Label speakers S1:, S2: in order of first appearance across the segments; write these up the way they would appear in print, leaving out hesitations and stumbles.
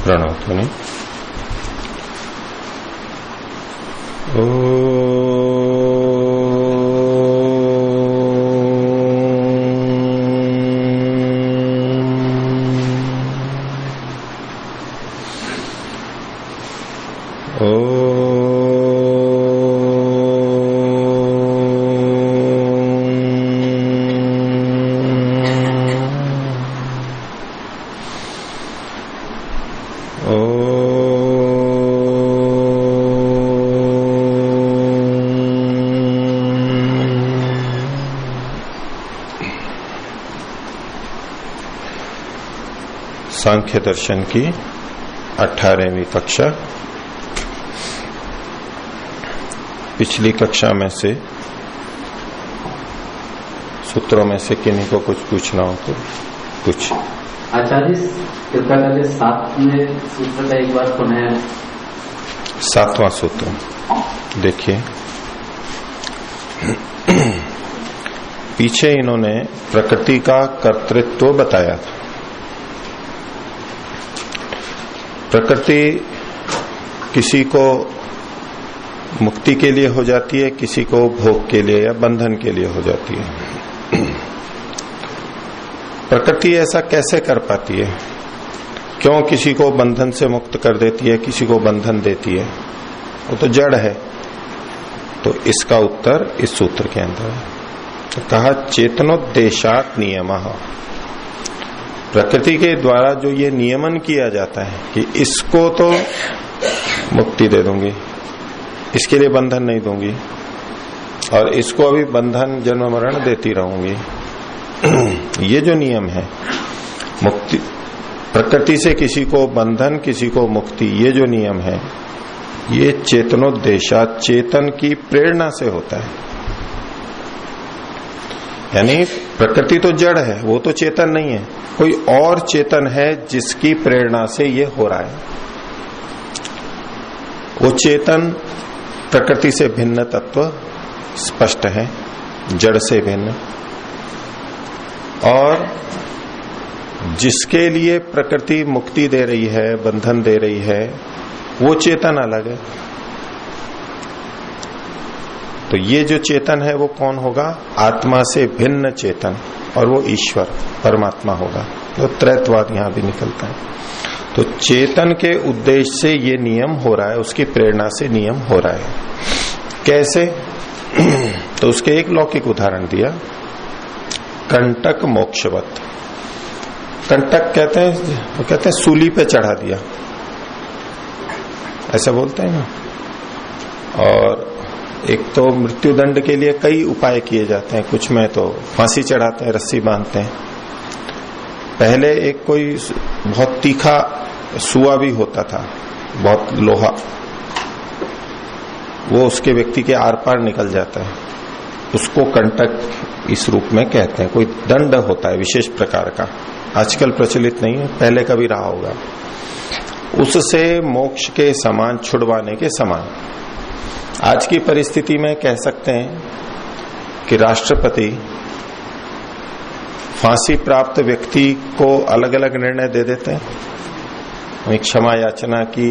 S1: प्रणव ध्वनि। सांख्य दर्शन की 18वीं कक्षा। पिछली कक्षा में से सूत्रों में से किन्हीं को कुछ पूछना हो तो कुछ।
S2: आचार्य कृपया करके 7वें सूत्र का एक बार पुनः।
S1: 7वां सूत्र देखिए, पीछे इन्होंने प्रकृति का कर्तृत्व बताया था। प्रकृति किसी को मुक्ति के लिए हो जाती है, किसी को भोग के लिए या बंधन के लिए हो जाती है। प्रकृति ऐसा कैसे कर पाती है? क्यों किसी को बंधन से मुक्त कर देती है, किसी को बंधन देती है? वो तो जड़ है। तो इसका उत्तर इस सूत्र के अंदर है। तो कहा चेतनोद्देशात नियमः, प्रकृति के द्वारा जो ये नियमन किया जाता है कि इसको तो मुक्ति दे दूंगी, इसके लिए बंधन नहीं दूंगी, और इसको अभी बंधन जन्म मरण देती रहूंगी, ये जो नियम है मुक्ति, प्रकृति से किसी को बंधन किसी को मुक्ति, ये जो नियम है ये चेतनोद्देशा, चेतन की प्रेरणा से होता है। यानी प्रकृति तो जड़ है, वो तो चेतन नहीं है, कोई और चेतन है जिसकी प्रेरणा से ये हो रहा है। वो चेतन प्रकृति से भिन्न तत्व स्पष्ट है, जड़ से भिन्न, और जिसके लिए प्रकृति मुक्ति दे रही है, बंधन दे रही है, वो चेतन अलग है। तो ये जो चेतन है वो कौन होगा? आत्मा से भिन्न चेतन, और वो ईश्वर परमात्मा होगा। तो त्रैतवाद यहां भी निकलता है। तो चेतन के उद्देश्य से ये नियम हो रहा है, उसकी प्रेरणा से नियम हो रहा है। कैसे? तो उसके एक लौकिक उदाहरण दिया, कंटक मोक्षवत। कंटक कहते हैं सूली पे चढ़ा दिया, ऐसा बोलते हैं ना। और एक तो मृत्यु दंड के लिए कई उपाय किए जाते हैं, कुछ में तो फांसी चढ़ाते हैं, रस्सी बांधते हैं। पहले एक कोई बहुत तीखा सुआ भी होता था, बहुत लोहा, वो उसके व्यक्ति के आर पार निकल जाता है, उसको कंटक इस रूप में कहते हैं। कोई दंड होता है विशेष प्रकार का, आजकल प्रचलित नहीं है, पहले कभी रहा होगा। उससे मोक्ष के समान, छुड़वाने के समान। आज की परिस्थिति में कह सकते हैं कि राष्ट्रपति फांसी प्राप्त व्यक्ति को अलग अलग निर्णय दे देते हैं। क्षमा याचना की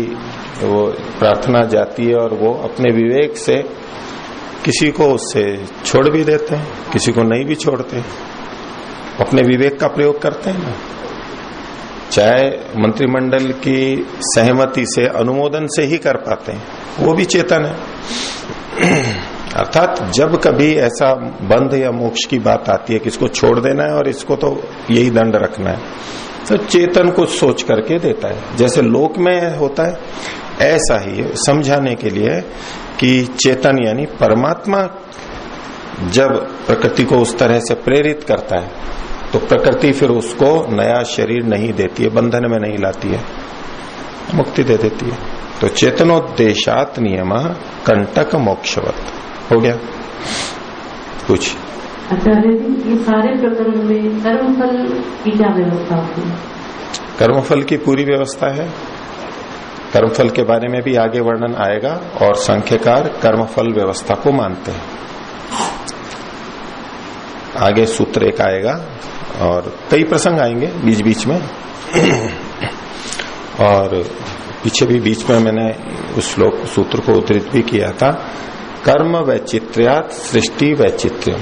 S1: वो प्रार्थना जाती है, और वो अपने विवेक से किसी को उससे छोड़ भी देते हैं, किसी को नहीं भी छोड़ते, अपने विवेक का प्रयोग करते हैं ना। चाहे मंत्रिमंडल की सहमति से, अनुमोदन से ही कर पाते हैं, वो भी चेतन है। अर्थात जब कभी ऐसा बंध या मोक्ष की बात आती है कि इसको छोड़ देना है और इसको तो यही दंड रखना है, तो चेतन कुछ सोच करके देता है। जैसे लोक में होता है, ऐसा ही समझाने के लिए कि चेतन यानी परमात्मा जब प्रकृति को उस तरह से प्रेरित करता है, तो प्रकृति फिर उसको नया शरीर नहीं देती है, बंधन में नहीं लाती है, मुक्ति दे देती है। तो चेतनोद्देशात नियम कंटक मोक्षवत हो गया। कुछ
S3: आचार्य जी, ये सारे प्रकरण में कर्मफल की क्या व्यवस्था होती है?
S1: कर्मफल की पूरी व्यवस्था है। कर्मफल के बारे में भी आगे वर्णन आएगा, और संख्यकार कर्मफल व्यवस्था को मानते हैं। आगे सूत्र एक आएगा और कई प्रसंग आएंगे बीच बीच में। और पीछे भी बीच में मैंने उस श्लोक सूत्र को उद्धृत भी किया था। कर्म वैचित्र्यात् सृष्टि वैचित्र्यम,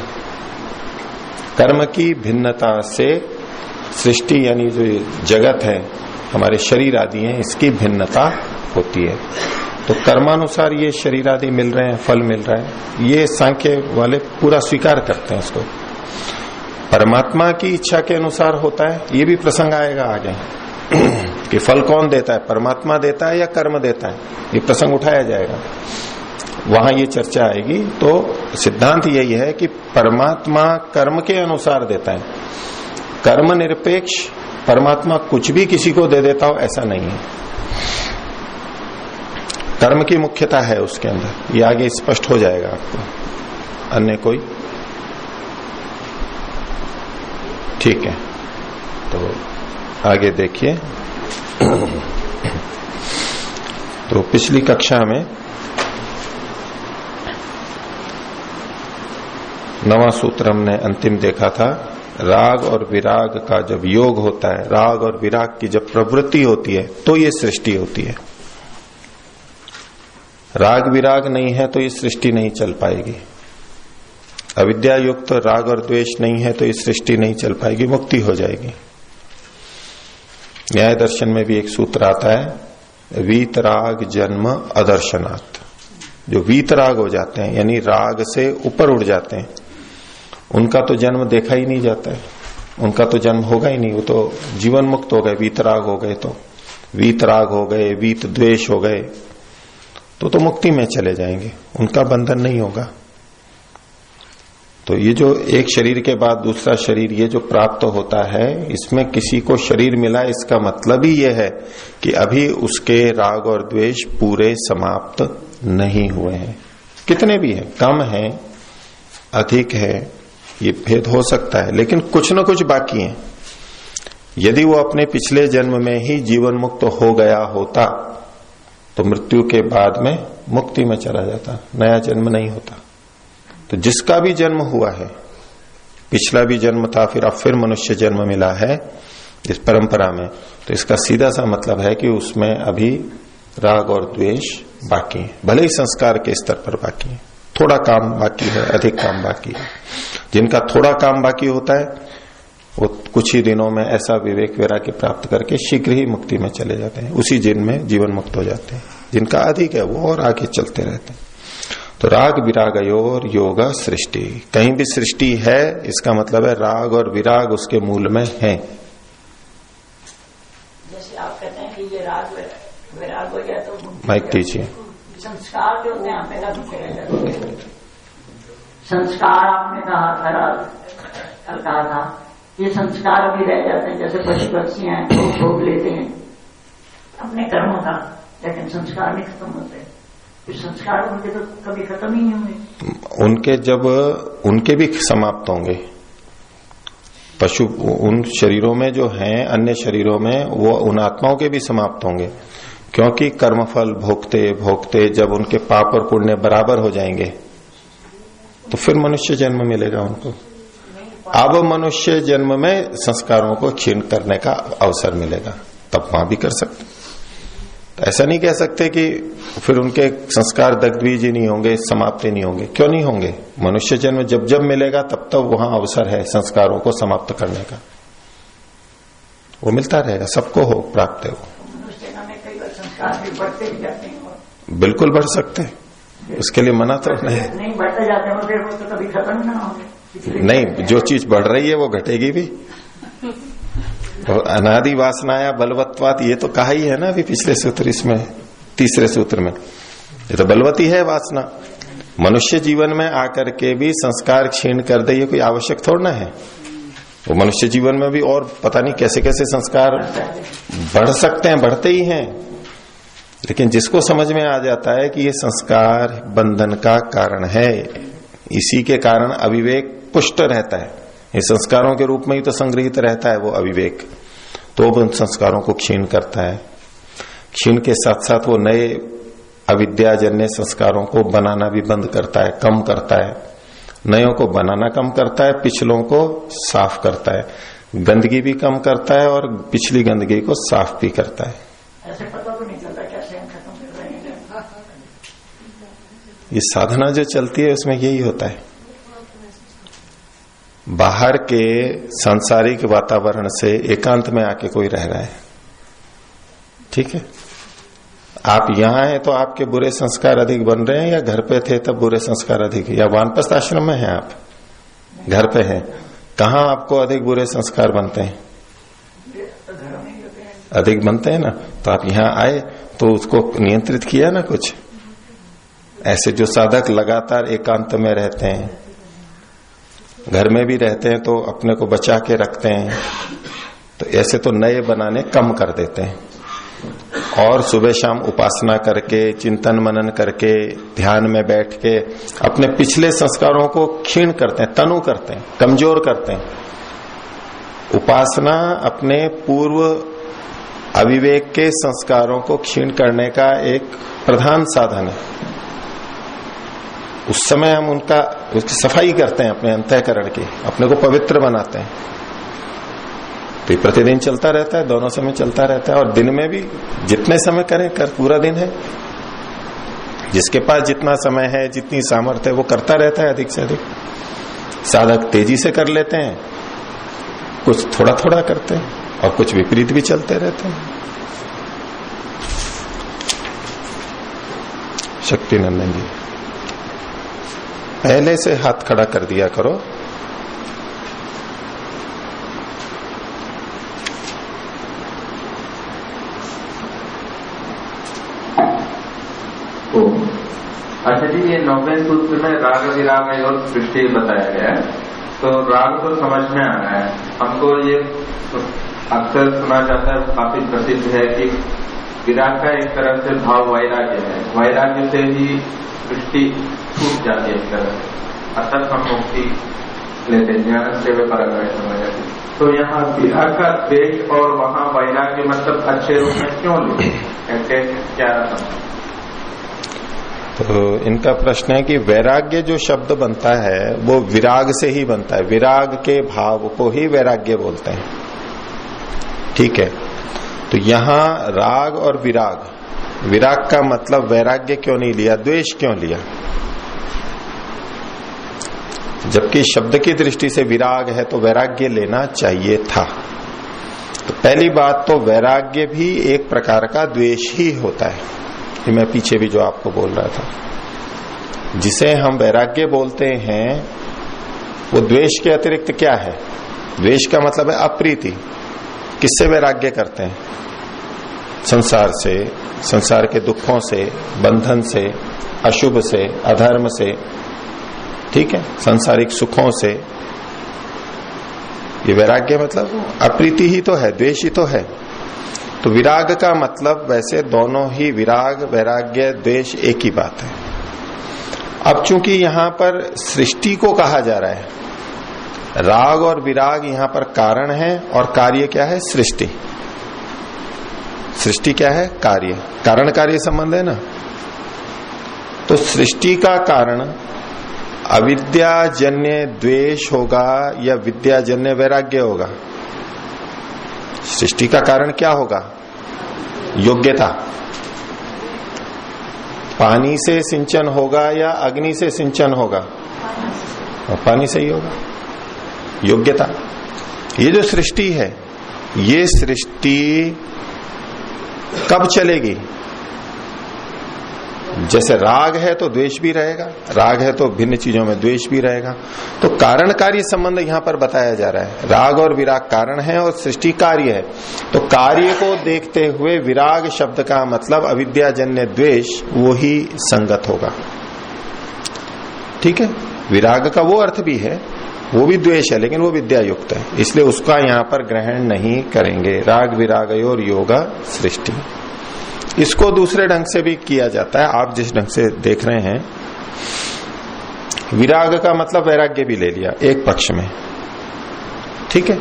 S1: कर्म की भिन्नता से सृष्टि यानी जो जगत है, हमारे शरीर आदि हैं, इसकी भिन्नता होती है। तो कर्मानुसार ये शरीर आदि मिल रहे हैं, फल मिल रहा है, ये सांख्य वाले पूरा स्वीकार करते हैं इसको। परमात्मा की इच्छा के अनुसार होता है, ये भी प्रसंग आएगा आगे कि फल कौन देता है, परमात्मा देता है या कर्म देता है, ये प्रसंग उठाया जाएगा, वहां ये चर्चा आएगी। तो सिद्धांत यही है कि परमात्मा कर्म के अनुसार देता है, कर्म निरपेक्ष परमात्मा कुछ भी किसी को दे देता हो ऐसा नहीं है। कर्म की मुख्यता है उसके अंदर, ये आगे स्पष्ट हो जाएगा आपको। अन्य कोई? ठीक है, तो आगे देखिए। तो पिछली कक्षा में 9वां सूत्र हमने अंतिम देखा था। राग और विराग का जब योग होता है, राग और विराग की जब प्रवृत्ति होती है तो ये सृष्टि होती है। राग विराग नहीं है तो ये सृष्टि नहीं चल पाएगी। अविद्या युक्त राग और द्वेष नहीं है तो ये सृष्टि नहीं चल पाएगी, मुक्ति हो जाएगी। न्याय दर्शन में भी एक सूत्र आता है, वीतराग जन्म अदर्शनात्। जो वीतराग हो जाते हैं यानी राग से ऊपर उठ जाते हैं, उनका तो जन्म देखा ही नहीं जाता है, उनका तो जन्म होगा ही नहीं, वो तो जीवन मुक्त हो गए। वीतराग हो गए तो वीतराग हो गए, वीत द्वेष हो गए तो मुक्ति में चले जाएंगे, उनका बंधन नहीं होगा। तो ये जो एक शरीर के बाद दूसरा शरीर ये जो प्राप्त होता है, इसमें किसी को शरीर मिला, इसका मतलब ही ये है कि अभी उसके राग और द्वेष पूरे समाप्त नहीं हुए हैं। कितने भी हैं, कम है अधिक है, ये भेद हो सकता है, लेकिन कुछ न कुछ बाकी है। यदि वो अपने पिछले जन्म में ही जीवन मुक्त हो गया होता तो मृत्यु के बाद में मुक्ति में चला जाता, नया जन्म नहीं होता। तो जिसका भी जन्म हुआ है, पिछला भी जन्म था, फिर अब फिर मनुष्य जन्म मिला है इस परंपरा में, तो इसका सीधा सा मतलब है कि उसमें अभी राग और द्वेष बाकी है, भले ही संस्कार के स्तर पर बाकी है, थोड़ा काम बाकी है, अधिक काम बाकी है। जिनका थोड़ा काम बाकी होता है वो कुछ ही दिनों में ऐसा विवेक वैराग्य प्राप्त करके शीघ्र ही मुक्ति में चले जाते हैं, उसी दिन में जीवन मुक्त हो जाते हैं। जिनका अधिक है वो और आगे चलते रहते हैं। तो राग विरागयोर योग सृष्टि, कहीं भी सृष्टि है इसका मतलब है राग और विराग उसके मूल में है।
S4: जैसे आप कहते हैं कि ये राग विराग हो गया तो
S1: माइक दीजिए।
S4: संस्कार जो होते हैं हमेशा दुखे रह जाते हैं। संस्कार आपने कहा था, कल कहा था, ये संस्कार भी रह जाते हैं। जैसे पशु पक्षी हैं वो भोग लेते हैं अपने कर्मों का, लेकिन संस्कार नहीं खत्म होते। फिर संस्कार उनके तो कभी खत्म ही नहीं होंगे।
S1: उनके जब उनके भी समाप्त होंगे, पशु उन शरीरों में जो हैं, अन्य शरीरों में वो उन आत्माओं के भी समाप्त होंगे, क्योंकि कर्मफल भोगते भोगते जब उनके पाप और पुण्य बराबर हो जाएंगे तो फिर मनुष्य जन्म मिलेगा उनको। अब मनुष्य जन्म में संस्कारों को क्षीण करने का अवसर मिलेगा, तब वहां भी कर सकते। तो ऐसा नहीं कह सकते कि फिर उनके संस्कार दग्धबीज ही नहीं होंगे, समाप्त ही नहीं होंगे। क्यों नहीं होंगे? मनुष्य जन्म जब जब मिलेगा तब तब वहां अवसर है संस्कारों को समाप्त करने का, वो मिलता रहेगा, सबको हो प्राप्त है। वो
S4: संस्कार भी बढ़ते भी जाते हैं,
S1: बिल्कुल बढ़ सकते हैं, उसके लिए मना तो
S4: नहीं बढ़ते जाते हैं, फिर वो तो कभी खत्म ना होंगे।
S1: नहीं, जो चीज बढ़ रही है वो घटेगी भी। अनादि वासनाया बलवत्वात, ये तो कहा ही है ना अभी पिछले सूत्र, इसमें तीसरे सूत्र में, ये तो बलवती है वासना। मनुष्य जीवन में आकर के भी संस्कार क्षीण कर दे, ये कोई आवश्यक थोड़ा ना है। वो मनुष्य जीवन में भी और पता नहीं कैसे कैसे संस्कार बढ़ सकते हैं, बढ़ते ही हैं। लेकिन जिसको समझ में आ जाता है कि ये संस्कार बंधन का कारण है, इसी के कारण अविवेक पुष्ट रहता है, ये संस्कारों के रूप में ही तो संग्रहित रहता है वो अविवेक, तो उन संस्कारों को क्षीण करता है। क्षीण के साथ साथ वो नए अविद्याजन्य संस्कारों को बनाना भी बंद करता है, कम करता है। नयों को बनाना कम करता है, पिछलों को साफ करता है, गंदगी भी कम करता है और पिछली गंदगी को साफ भी करता है।
S4: ऐसे पता तो नहीं चलता कैसे हम खत्म कर रहे हैं।
S1: ये साधना जो चलती है उसमें यही होता है, बाहर के सांसारिक वातावरण से एकांत में आके कोई रह रहा है, ठीक है। आप यहां हैं तो आपके बुरे संस्कार अधिक बन रहे हैं, या घर पे थे तब बुरे संस्कार अधिक, या वानप्रस्थ आश्रम में हैं आप, घर पे हैं, कहां आपको अधिक बुरे संस्कार बनते हैं? अधिक बनते हैं ना। तो आप यहां आए तो उसको नियंत्रित किया ना कुछ। ऐसे जो साधक लगातार एकांत में रहते हैं, घर में भी रहते हैं तो अपने को बचा के रखते हैं, तो ऐसे तो नए बनाने कम कर देते हैं, और सुबह शाम उपासना करके, चिंतन मनन करके, ध्यान में बैठ के अपने पिछले संस्कारों को क्षीण करते हैं, तनु करते हैं, कमजोर करते हैं। उपासना अपने पूर्व अविवेक के संस्कारों को क्षीण करने का एक प्रधान साधन है। उस समय हम उसकी सफाई करते हैं, अपने अंतःकरण की, अपने को पवित्र बनाते हैं। तो ये प्रतिदिन चलता रहता है, दोनों समय चलता रहता है। और दिन में भी जितने समय करें पूरा दिन है, जिसके पास जितना समय है, जितनी सामर्थ्य है, वो करता रहता है अधिक से अधिक। साधक तेजी से कर लेते हैं, कुछ थोड़ा थोड़ा करते हैं, और कुछ विपरीत भी चलते रहते हैं। शक्ति नंदन जी, पहले से हाथ खड़ा कर दिया करो।
S5: अच्छा जी, ये 9वें सूत्र में राग विराग और सृष्टि बताया गया है, तो राग तो समझ में आ रहा है हमको। ये अक्सर सुना जाता है, काफी प्रसिद्ध है कि विराग का एक तरह से भाव वैराग्य है, वैराग्य से ही सृष्टि छूट जाती है एक तरह से, अर्थात हम मुक्ति लेते हैं, ज्ञान से वे परम समझ जाती है। तो यहाँ विराग का द्वेष और वहाँ वैराग्य मतलब अच्छे रूप में क्यों ले, क्या?
S1: तो इनका प्रश्न है कि वैराग्य जो शब्द बनता है वो विराग से ही बनता है, विराग के भाव को ही वैराग्य बोलते हैं, ठीक है। तो यहां राग और विराग, विराग का मतलब वैराग्य क्यों नहीं लिया, द्वेष क्यों लिया? जबकि शब्द की दृष्टि से विराग है तो वैराग्य लेना चाहिए था। तो पहली बात तो वैराग्य भी एक प्रकार का द्वेष ही होता है, ये मैं पीछे भी जो आपको बोल रहा था। जिसे हम वैराग्य बोलते हैं वो द्वेष के अतिरिक्त क्या है? द्वेष का मतलब है अप्रीति। किससे वैराग्य करते हैं? संसार से, संसार के दुखों से, बंधन से, अशुभ से, अधर्म से, ठीक है, सांसारिक सुखों से। ये वैराग्य मतलब अप्रीति ही तो है, द्वेष ही तो है। तो विराग का मतलब वैसे दोनों ही, विराग, वैराग्य, द्वेष एक ही बात है। अब चूंकि यहां पर सृष्टि को कहा जा रहा है, राग और विराग यहां पर कारण है, और कार्य क्या है? सृष्टि। सृष्टि क्या है? कार्य। कारण कार्य संबंध है ना। तो सृष्टि का कारण अविद्याजन्य द्वेष होगा या विद्याजन्य वैराग्य होगा? सृष्टि का कारण क्या होगा? योग्यता। पानी से सिंचन होगा या अग्नि से सिंचन होगा? और पानी से ही होगा। योग्यता। ये जो सृष्टि है, ये सृष्टि कब चलेगी? जैसे राग है तो द्वेष भी रहेगा, राग है तो भिन्न चीजों में द्वेष भी रहेगा। तो कारण कार्य संबंध यहां पर बताया जा रहा है। राग और विराग कारण है और सृष्टि कार्य है। तो कार्य को देखते हुए विराग शब्द का मतलब अविद्याजन्य द्वेष, वो ही संगत होगा, ठीक है। विराग का वो अर्थ भी है, वो भी द्वेष है, लेकिन वो विद्या युक्त है, इसलिए उसका यहां पर ग्रहण नहीं करेंगे। राग विरागयोर योगा सृष्टि। इसको दूसरे ढंग से भी किया जाता है, आप जिस ढंग से देख रहे हैं। विराग का मतलब वैराग्य भी ले लिया एक पक्ष में, ठीक है।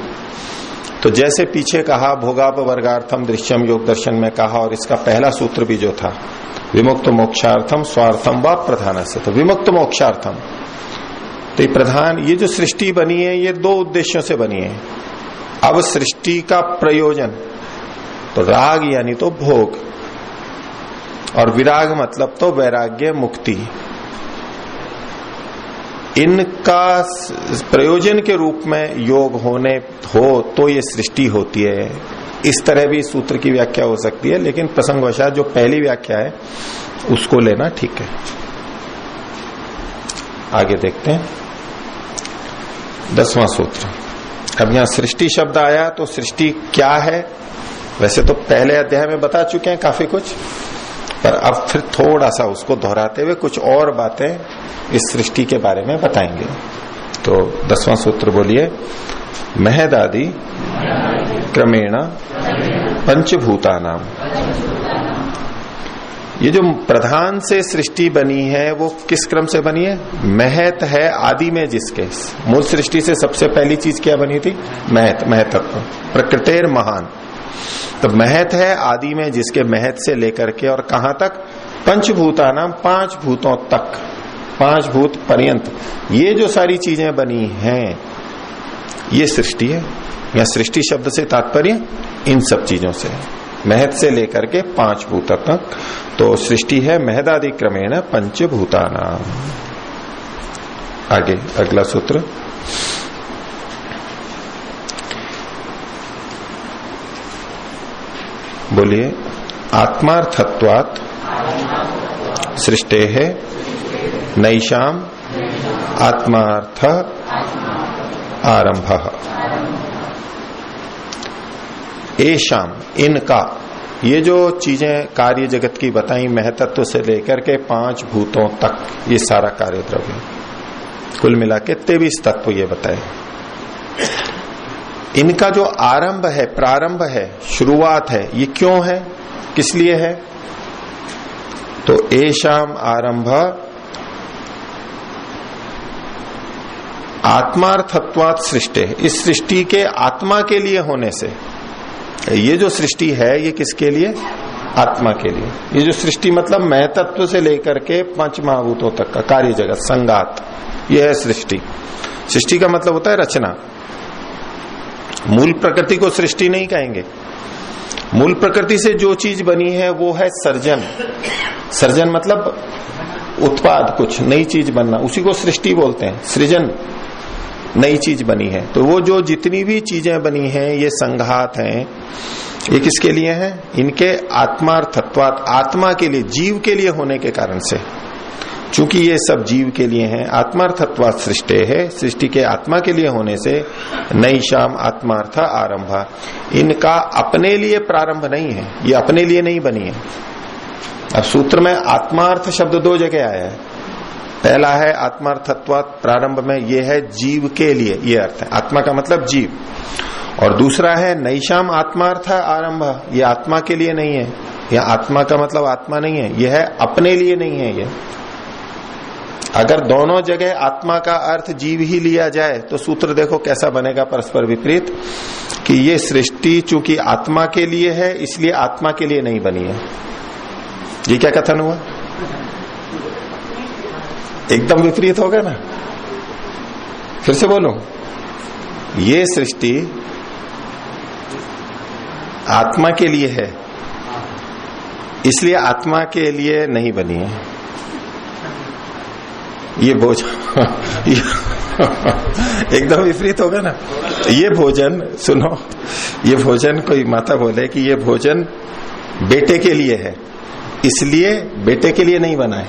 S1: तो जैसे पीछे कहा भोगाप वर्गार्थम दृश्यम योग दर्शन में कहा, और इसका पहला सूत्र भी जो था विमुक्त मोक्षार्थम स्वार्थम व प्रधान से, तो विमुक्त मोक्षार्थम, तो ये प्रधान, ये जो सृष्टि बनी है ये दो उद्देश्यों से बनी है। अब सृष्टि का प्रयोजन तो राग यानी तो भोग, और विराग मतलब तो वैराग्य, मुक्ति। इनका प्रयोजन के रूप में योग हो तो ये सृष्टि होती है। इस तरह भी सूत्र की व्याख्या हो सकती है, लेकिन प्रसंगवशात जो पहली व्याख्या है उसको लेना ठीक है। आगे देखते हैं 10वां सूत्र। अब यहां सृष्टि शब्द आया तो सृष्टि क्या है, वैसे तो पहले अध्याय में बता चुके हैं काफी कुछ, पर अब फिर थोड़ा सा उसको दोहराते हुए कुछ और बातें इस सृष्टि के बारे में बताएंगे। तो 10वां सूत्र बोलिए, महदादि क्रमेण पंचभूतानाम। ये जो प्रधान से सृष्टि बनी है वो किस क्रम से बनी है? महत है आदि में जिसके। मूल सृष्टि से सबसे पहली चीज क्या बनी थी? महत, महतत्व, प्रकृतेर महान। तो महत है आदि में जिसके, महत से लेकर के और कहां तक? पंचभूतानाम, 5 भूतों तक, 5 भूत पर्यंत ये जो सारी चीजें बनी हैं ये सृष्टि है। या सृष्टि शब्द से तात्पर्य इन सब चीजों से, महत से लेकर के 5 भूत तक। तो सृष्टि है महदादि क्रमेण पंचभूतानाम। आगे अगला सूत्र, बोलिए, आत्मार्थत्वात् सृष्टे है नैषाम आत्मार्थ आरंभ। एशाम, इनका, ये जो चीजें कार्य जगत की बताई महतत्व से लेकर के 5 भूतों तक, ये सारा कार्य द्रव्य कुल मिला के 23 तत्व ये बताए। इनका जो आरंभ है, प्रारंभ है, शुरुआत है, ये क्यों है, किस लिए है? तो एशाम आरंभ आत्मार्थत्वात् सृष्टि, इस सृष्टि के आत्मा के लिए होने से। ये जो सृष्टि है ये किसके लिए? आत्मा के लिए। ये जो सृष्टि मतलब महतत्व से लेकर के 5 महाभूतों तक का कार्य जगत, संगात, ये है सृष्टि। सृष्टि का मतलब होता है रचना। मूल प्रकृति को सृष्टि नहीं कहेंगे। मूल प्रकृति से जो चीज बनी है वो है सर्जन। सर्जन मतलब उत्पाद, कुछ नई चीज बनना, उसी को सृष्टि बोलते हैं। सृजन, नई चीज बनी है। तो वो जो जितनी भी चीजें बनी हैं ये संघात हैं, ये किसके लिए है? इनके आत्मार्थत्वात्, आत्मा के लिए, जीव के लिए होने के कारण से। चूंकि ये सब जीव के लिए हैं, आत्मार्थत्वात् सृष्टि है, सृष्टि के आत्मा के लिए होने से नैषाम आत्मार्थ आरंभ, इनका अपने लिए प्रारंभ नहीं है, ये अपने लिए नहीं बनी है। अब सूत्र में आत्मार्थ शब्द 2 जगह आया है। पहला है आत्मार्थत्वात्, प्रारंभ में ये है जीव के लिए, ये अर्थ है। आत्मा का मतलब जीव। और दूसरा है नैषाम आत्मार्थ आरंभ, ये आत्मा के लिए नहीं है। यह आत्मा का मतलब आत्मा नहीं है, यह है अपने लिए नहीं है। ये अगर दोनों जगह आत्मा का अर्थ जीव ही लिया जाए तो सूत्र देखो कैसा बनेगा, परस्पर विपरीत। कि ये सृष्टि चूंकि आत्मा के लिए है इसलिए आत्मा के लिए नहीं बनी है। ये क्या कथन हुआ? एकदम विपरीत होगा ना। फिर से बोलूं, ये सृष्टि आत्मा के लिए है इसलिए आत्मा के लिए नहीं बनी है। ये भोजन एकदम विपरीत होगा ना। ये भोजन, सुनो, ये भोजन कोई माता बोले कि ये भोजन बेटे के लिए है इसलिए बेटे के लिए नहीं बना है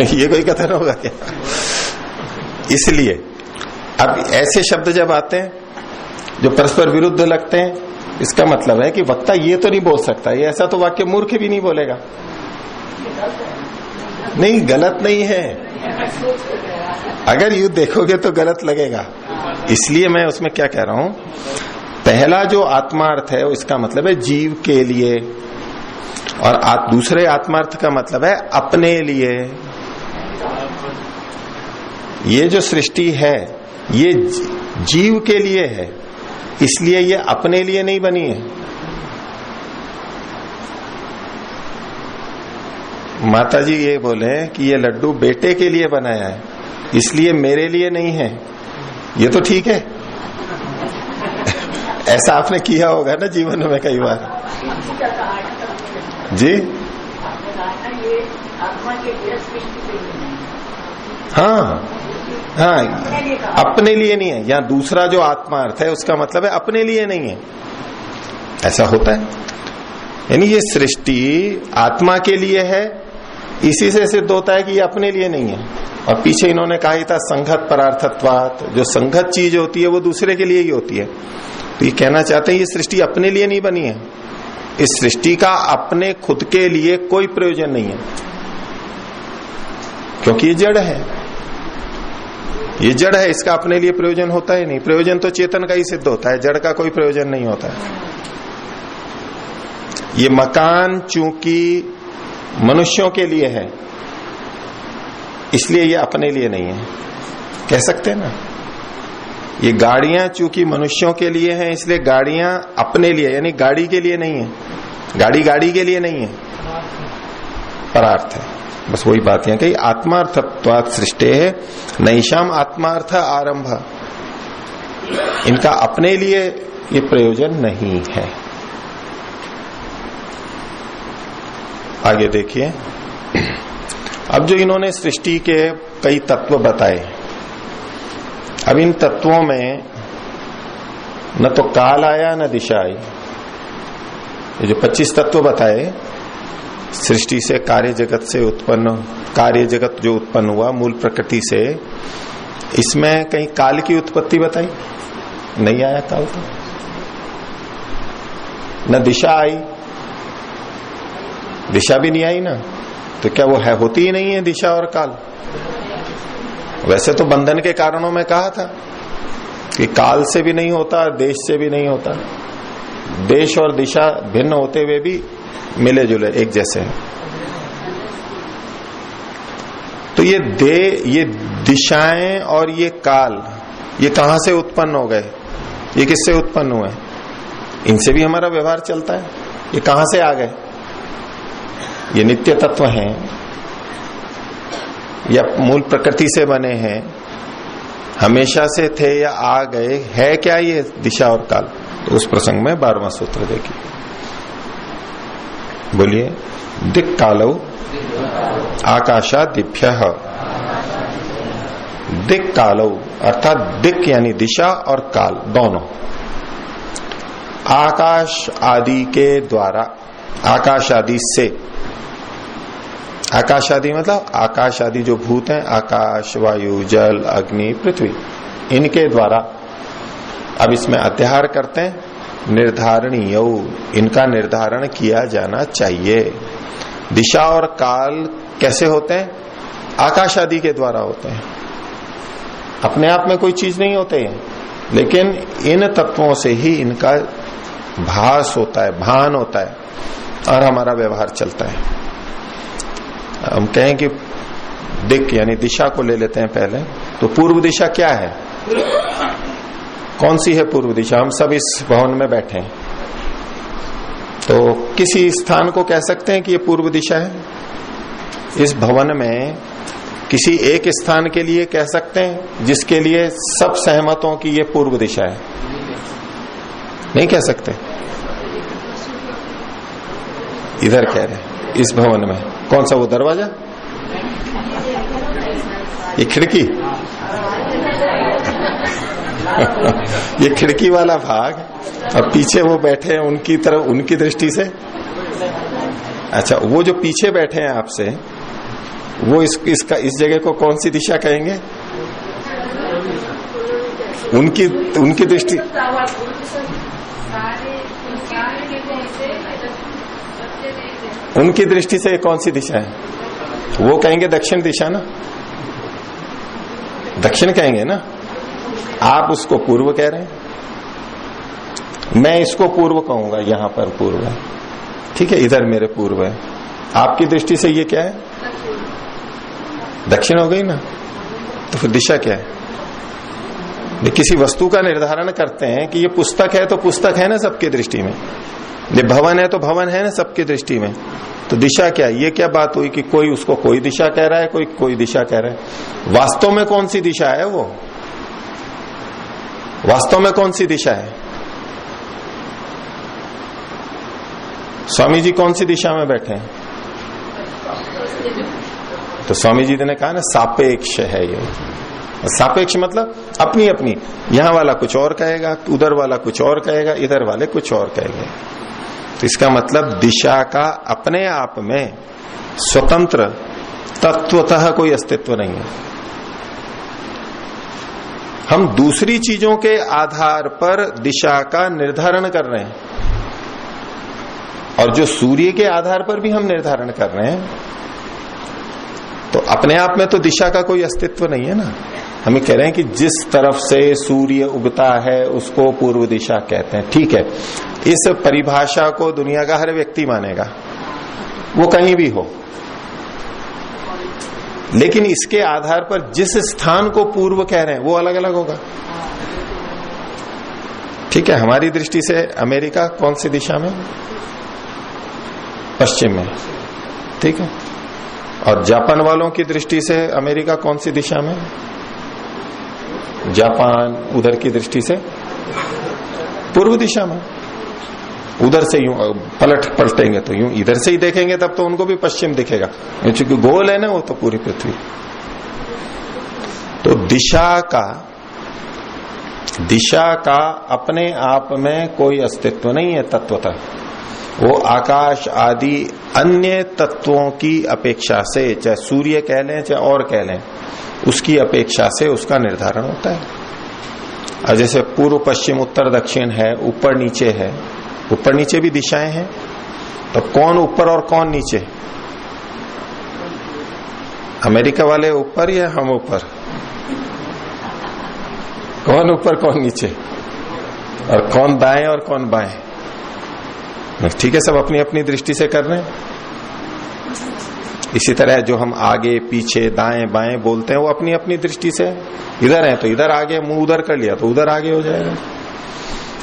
S1: ये कोई कथन होगा क्या? इसलिए अब ऐसे शब्द जब आते हैं जो परस्पर विरुद्ध लगते हैं, इसका मतलब है कि वक्ता ये तो नहीं बोल सकता, ये ऐसा तो वाक्य मूर्ख भी नहीं बोलेगा। नहीं, गलत नहीं है, अगर यूं देखोगे तो गलत लगेगा। इसलिए मैं उसमें क्या कह रहा हूं, पहला जो आत्मार्थ है इसका मतलब है जीव के लिए, और दूसरे आत्मार्थ का मतलब है अपने लिए। ये जो सृष्टि है ये जीव के लिए है इसलिए ये अपने लिए नहीं बनी है। माता जी ये बोले कि ये लड्डू बेटे के लिए बनाया है इसलिए मेरे लिए नहीं है, ये तो ठीक है ऐसा आपने किया होगा ना जीवन में कई बार जी। हाँ हाँ, अपने लिए नहीं है। यहाँ दूसरा जो आत्मा अर्थ है उसका मतलब है अपने लिए नहीं है, ऐसा होता है। यानी ये सृष्टि आत्मा के लिए है, इसी से सिद्ध होता है कि ये अपने लिए नहीं है। और पीछे इन्होंने कहा ही था संघत परार्थत्वात्, जो संघत चीज होती है वो दूसरे के लिए ही होती है। तो ये कहना चाहते हैं ये सृष्टि अपने लिए नहीं बनी है, इस सृष्टि का अपने खुद के लिए कोई प्रयोजन नहीं है, क्योंकि ये जड़ है। ये जड़ है, इसका अपने लिए प्रयोजन होता ही नहीं। प्रयोजन तो चेतन का ही सिद्ध होता है, जड़ का कोई प्रयोजन नहीं होता है। ये मकान चूंकि मनुष्यों के लिए है इसलिए ये अपने लिए नहीं है, कह सकते हैं ना। ये गाड़ियां चूंकि मनुष्यों के लिए हैं इसलिए गाड़ियां अपने लिए, यानी गाड़ी के लिए नहीं है, गाड़ी के लिए नहीं है, परार्थ है। बस वही बात यहां कही, आत्मार्थत्वात् सृष्टे है नैषाम आत्मार्थ आरंभ, इनका अपने लिए ये प्रयोजन नहीं है। आगे देखिए, अब जो इन्होंने सृष्टि के कई तत्व बताए, अब इन तत्वों में न तो काल आया न दिशा आई। ये जो 25 तत्व बताए सृष्टि से, कार्य जगत से उत्पन्न, कार्य जगत जो उत्पन्न हुआ मूल प्रकृति से, इसमें कहीं काल की उत्पत्ति बताई नहीं, आया काल तो। न दिशा आई, दिशा भी नहीं आई ना, तो क्या वो है, होती ही नहीं है दिशा और काल। वैसे तो बंधन के कारणों में कहा था कि काल से भी नहीं होता, देश से भी नहीं होता, देश और दिशा भिन्न होते हुए भी मिले जुले एक जैसे हैं। तो ये दिशाएं और ये काल, ये कहां से उत्पन्न हो गए, ये किससे उत्पन्न हुए? इनसे भी हमारा व्यवहार चलता है, ये कहां से आ गए? ये नित्य तत्व हैं या मूल प्रकृति से बने हैं, हमेशा से थे या आ गए, है क्या ये दिशा और काल? तो उस प्रसंग में 12वां सूत्र देखिए, बोलिए। दिक् कालौ आकाशादिभ्यः, दिक् कालौ अर्थात दिक् यानी दिशा और काल दोनों, आकाश आदि के द्वारा, आकाश आदि से, आकाश आदि मतलब आकाश आदि जो भूत हैं, आकाश, वायु, जल, अग्नि, पृथ्वी, इनके द्वारा। अब इसमें अध्याहार करते हैं, निर्धारणीय, इनका निर्धारण किया जाना चाहिए। दिशा और काल कैसे होते हैं? आकाश आदि के द्वारा होते हैं, अपने आप में कोई चीज नहीं होते हैं, लेकिन इन तत्वों से ही इनका भास होता है, भान होता है और हमारा व्यवहार चलता है। हम कहें कि दिक् यानी दिशा को ले लेते हैं पहले, तो पूर्व दिशा क्या है? कौन सी है पूर्व दिशा? हम सब इस भवन में बैठे हैं, तो किसी स्थान को कह सकते हैं कि ये पूर्व दिशा है। इस भवन में किसी एक स्थान के लिए कह सकते हैं जिसके लिए सब सहमत हों कि ये पूर्व दिशा है? नहीं कह सकते। इधर कह रहे हैं इस भवन में, कौन सा वो दरवाजा, ये खिड़की ये खिड़की वाला भाग, और पीछे वो बैठे हैं उनकी तरफ, उनकी दृष्टि से। अच्छा, वो जो पीछे बैठे हैं आपसे, वो इस जगह को कौन सी दिशा कहेंगे? उनकी दृष्टि, उनकी दृष्टि से कौन सी दिशा है? वो कहेंगे दक्षिण दिशा ना, दक्षिण कहेंगे ना। आप उसको पूर्व कह रहे हैं, मैं इसको पूर्व कहूंगा, यहां पर पूर्व है, ठीक है, इधर मेरे पूर्व है। आपकी दृष्टि से ये क्या है? दक्षिण हो गई ना। तो फिर दिशा क्या है? किसी वस्तु का निर्धारण करते हैं कि ये पुस्तक है तो पुस्तक है ना सबकी दृष्टि में, ये भवन है तो भवन है ना सबकी दृष्टि में। तो दिशा क्या है? ये क्या बात हुई कि कोई उसको कोई दिशा कह रहा है, कोई दिशा कह रहा है। वास्तव में कौन सी दिशा है? वो वास्तव में कौन सी दिशा है? स्वामी जी कौन सी दिशा में बैठे हैं? तो स्वामी जी ने कहा ना सापेक्ष है ये। सापेक्ष मतलब अपनी अपनी, यहां वाला कुछ और कहेगा, उधर वाला कुछ और कहेगा, इधर वाले कुछ और कहेंगे। तो इसका मतलब दिशा का अपने आप में स्वतंत्र तत्वतः कोई अस्तित्व नहीं है। हम दूसरी चीजों के आधार पर दिशा का निर्धारण कर रहे हैं, और जो सूर्य के आधार पर भी हम निर्धारण कर रहे हैं, तो अपने आप में तो दिशा का कोई अस्तित्व नहीं है ना। हमें कह रहे हैं कि जिस तरफ से सूर्य उगता है उसको पूर्व दिशा कहते हैं। ठीक है, इस परिभाषा को दुनिया का हर व्यक्ति मानेगा, वो कहीं भी हो, लेकिन इसके आधार पर जिस स्थान को पूर्व कह रहे हैं वो अलग अलग होगा। ठीक है, हमारी दृष्टि से अमेरिका कौन सी दिशा में? पश्चिम में। ठीक है, और जापान वालों की दृष्टि से अमेरिका कौन सी दिशा में? जापान उधर की दृष्टि से पूर्व दिशा में। उधर से यूं पलटेंगे तो यूं इधर से ही देखेंगे तब तो उनको भी पश्चिम दिखेगा, क्योंकि गोल है ना वो तो पूरी पृथ्वी। तो दिशा का अपने आप में कोई अस्तित्व नहीं है तत्वतः। वो आकाश आदि अन्य तत्वों की अपेक्षा से, चाहे सूर्य कह लें चाहे और कह लें, उसकी अपेक्षा से उसका निर्धारण होता है। और जैसे पूर्व पश्चिम उत्तर दक्षिण है, ऊपर नीचे है, ऊपर नीचे भी दिशाएं हैं, तो कौन ऊपर और कौन नीचे? अमेरिका वाले ऊपर या हम ऊपर? कौन ऊपर कौन नीचे? और कौन दाएं और कौन बाएं? ठीक है, सब अपनी अपनी दृष्टि से कर रहे हैं। इसी तरह जो हम आगे पीछे दाएं बाएं बोलते हैं वो अपनी अपनी दृष्टि से, इधर है तो इधर आगे, मुंह उधर कर लिया तो उधर आगे हो जाएगा।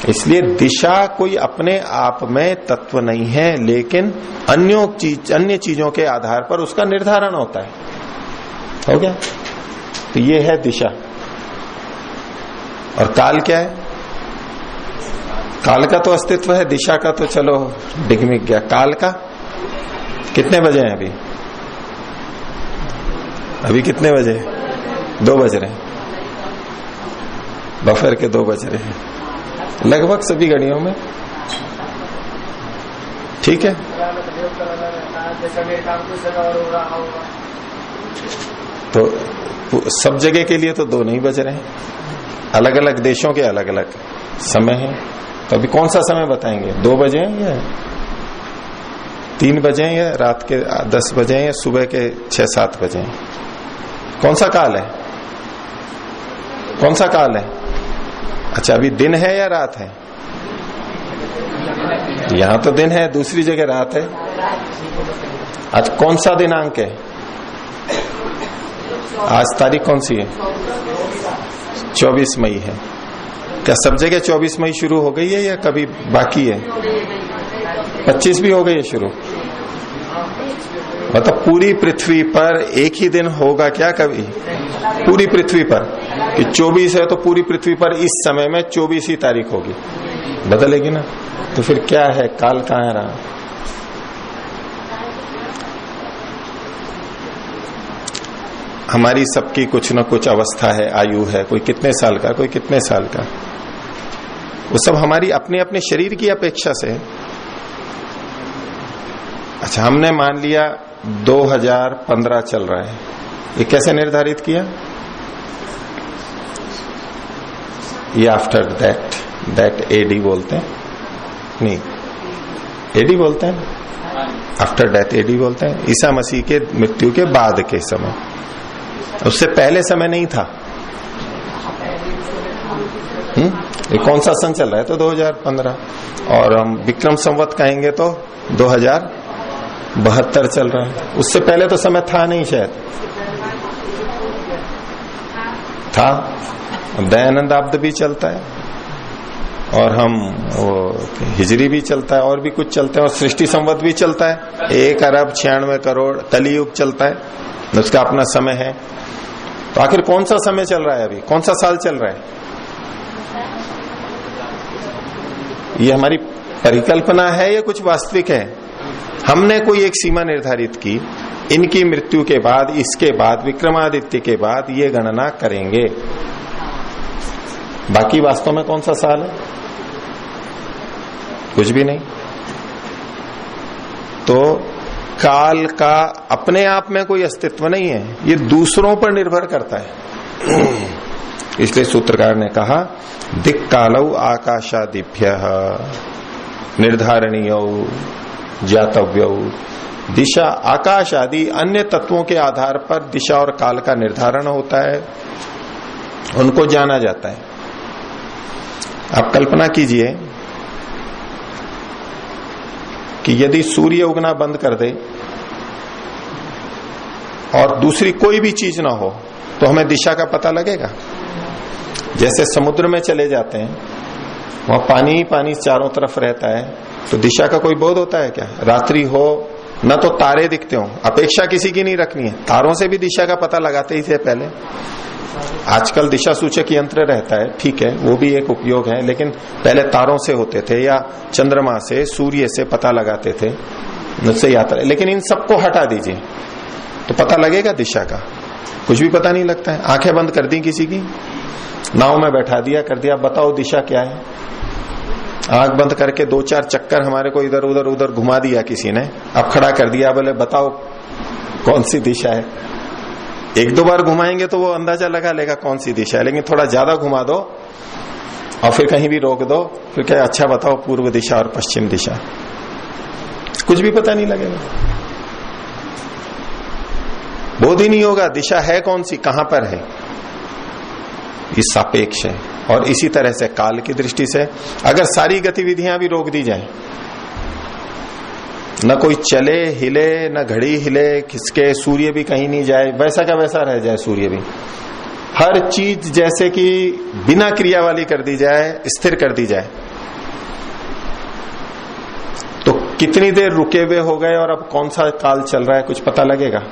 S1: इसलिए दिशा कोई अपने आप में तत्व नहीं है, लेकिन अन्य चीजों के आधार पर उसका निर्धारण होता है। हो गया? तो ये है दिशा। और काल क्या है? काल का तो अस्तित्व है, दिशा का तो चलो डिगमिग गया। काल का कितने बजे हैं अभी? अभी कितने बजे? 2 बज रहे हैं, दोपहर के 2 बज रहे हैं लगभग सभी घड़ियों में। ठीक है, तो सब जगह के लिए तो 2 नहीं बज रहे हैं, अलग अलग देशों के अलग अलग समय है। तो अभी कौन सा समय बताएंगे? 2 बजे हैं या 3 बजे हैं या रात के 10 बजे हैं या सुबह के 6-7 बजे हैं? कौन सा काल है? कौन सा काल है? अच्छा, अभी दिन है या रात है? यहां तो दिन है, दूसरी जगह रात है। आज कौन सा दिनांक है? आज तारीख कौन सी है? 24 मई है। क्या सब जगह 24 मई शुरू हो गई है या कभी बाकी है? 25 भी हो गई है शुरू? मतलब पूरी पृथ्वी पर एक ही दिन होगा क्या कभी? पूरी पृथ्वी पर कि 24 है तो पूरी पृथ्वी पर इस समय में 24 ही तारीख होगी, बदलेगी ना? तो फिर क्या है? काल कहाँ रहा? हमारी सबकी कुछ न कुछ अवस्था है, आयु है, कोई कितने साल का, कोई कितने साल का। वो सब हमारी अपने अपने शरीर की अपेक्षा से। अच्छा, हमने मान लिया 2015 चल रहा है, ये कैसे निर्धारित किया? ये आफ्टर दैट एडी बोलते हैं, नहीं एडी बोलते हैं, आफ्टर डेथ एडी बोलते हैं। ईसा मसीह के मृत्यु के बाद के समय, उससे पहले समय नहीं था। ये कौन सा सन चल रहा है? तो 2015, और हम विक्रम संवत कहेंगे तो 2072 चल रहा है। उससे पहले तो समय था नहीं, शायद था। दयानंद आब्द भी चलता है, और हम वो हिजरी भी चलता है, और भी कुछ चलते हैं, और सृष्टि संवत भी चलता है। 1 अरब 96 करोड़ कलियुग चलता है, उसका अपना समय है। तो आखिर कौन सा समय चल रहा है अभी? कौन सा साल चल रहा है? ये हमारी परिकल्पना है या कुछ वास्तविक है? हमने कोई एक सीमा निर्धारित की, इनकी मृत्यु के बाद, इसके बाद, विक्रमादित्य के बाद ये गणना करेंगे। बाकी वास्तव में कौन सा साल है? कुछ भी नहीं। तो काल का अपने आप में कोई अस्तित्व नहीं है, ये दूसरों पर निर्भर करता है। इसलिए सूत्रकार ने कहा दिक् कालौ आकाशादिभ्य निर्धारणीय ज्ञातव्य। दिशा, आकाश आदि अन्य तत्वों के आधार पर दिशा और काल का निर्धारण होता है, उनको जाना जाता है। आप कल्पना कीजिए कि यदि सूर्य उगना बंद कर दे और दूसरी कोई भी चीज ना हो तो हमें दिशा का पता लगेगा? जैसे समुद्र में चले जाते हैं, वहां पानी ही पानी चारों तरफ रहता है, तो दिशा का कोई बोध होता है क्या? रात्रि हो न तो तारे दिखते हो, अपेक्षा किसी की नहीं रखनी है, तारों से भी दिशा का पता लगाते ही थे पहले। आजकल दिशा सूचक यंत्र रहता है, ठीक है, वो भी एक उपयोग है, लेकिन पहले तारों से होते थे या चंद्रमा से, सूर्य से पता लगाते थे, मुझसे यात्रा। लेकिन इन सबको हटा दीजिए तो पता लगेगा दिशा का? कुछ भी पता नहीं लगता है। आंखें बंद कर दी किसी की, नाव में बैठा दिया, कर दिया, बताओ दिशा क्या है? आंख बंद करके 2-4 चक्कर हमारे को इधर उधर घुमा दिया किसी ने, अब खड़ा कर दिया, बोले बताओ कौन सी दिशा है? 1-2 बार घुमाएंगे तो वो अंदाजा लगा लेगा कौन सी दिशा है, लेकिन थोड़ा ज्यादा घुमा दो और फिर कहीं भी रोक दो, फिर क्या अच्छा बताओ पूर्व दिशा और पश्चिम दिशा, कुछ भी पता नहीं लगेगा, बोध ही नहीं होगा दिशा है कौन सी, कहां पर है। ये सापेक्ष है। और इसी तरह से काल की दृष्टि से अगर सारी गतिविधियां भी रोक दी जाए, न कोई चले हिले, न घड़ी हिले, खिसके, सूर्य भी कहीं नहीं जाए, वैसा का वैसा रह जाए, सूर्य भी, हर चीज जैसे कि बिना क्रिया वाली कर दी जाए, स्थिर कर दी जाए, तो कितनी देर रुके हुए हो गए और अब कौन सा काल चल रहा है कुछ पता लगेगा?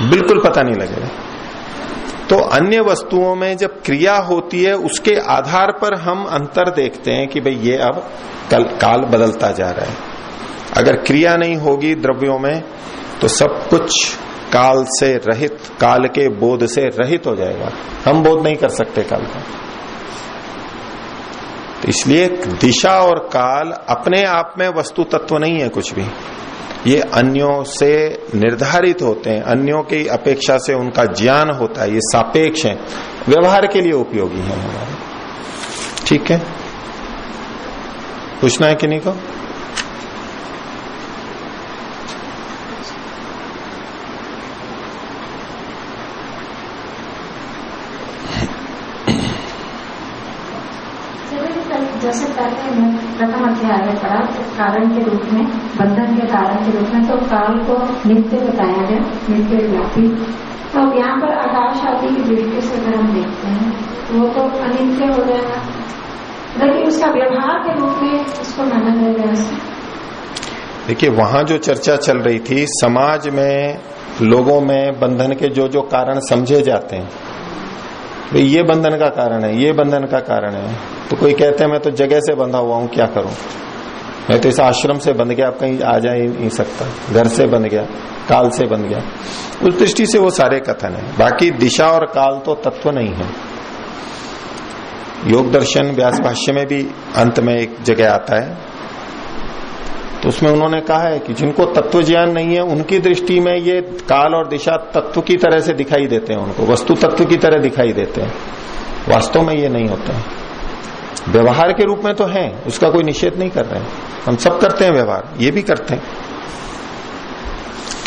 S1: बिल्कुल पता नहीं लगेगा। तो अन्य वस्तुओं में जब क्रिया होती है उसके आधार पर हम अंतर देखते हैं कि भाई ये अब काल बदलता जा रहा है। अगर क्रिया नहीं होगी द्रव्यों में तो सब कुछ काल से रहित, काल के बोध से रहित हो जाएगा, हम बोध नहीं कर सकते काल का। तो इसलिए दिशा और काल अपने आप में वस्तु तत्व नहीं है कुछ भी, ये अन्यों से निर्धारित होते हैं, अन्यों की अपेक्षा से उनका ज्ञान होता है, ये सापेक्ष है, व्यवहार के लिए उपयोगी है हमारे। ठीक है, पूछना है किन्हीं को?
S6: जैसे पहले प्रथम अध्याय में पढ़ा तो कारण के रूप में, बंधन के कारण के रूप में तो काल को नित्य बताया गया, नित्य व्यापी। तो अब यहाँ पर आकाश आदि की दृष्टि से अगर हम देखते हैं तो वो तो अनित्य हो जाएगा, लेकिन उसका व्यवहार के रूप में उसको माना जाएगा।
S1: देखिए वहां जो चर्चा चल रही थी, समाज में लोगों में बंधन के जो जो कारण समझे जाते हैं, भाई ये बंधन का कारण है, ये बंधन का कारण है। तो कोई कहते हैं मैं तो जगह से बंधा हुआ हूं, क्या करूं, मैं तो इस आश्रम से बंध गया, अब कहीं आ जा ही नहीं सकता, घर से बंध गया, काल से बंध गया। उस दृष्टि से वो सारे कथन है। बाकी दिशा और काल तो तत्व नहीं है। योग दर्शन व्यास भाष्य में भी अंत में एक जगह आता है, तो उसमें उन्होंने कहा है कि जिनको तत्व ज्ञान नहीं है उनकी दृष्टि में ये काल और दिशा तत्व की तरह से दिखाई देते हैं, उनको वस्तु तत्व की तरह दिखाई देते हैं। वास्तव में ये नहीं होता है। व्यवहार के रूप में तो है, उसका कोई निषेध नहीं कर रहे हैं, हम सब करते हैं व्यवहार, ये भी करते हैं,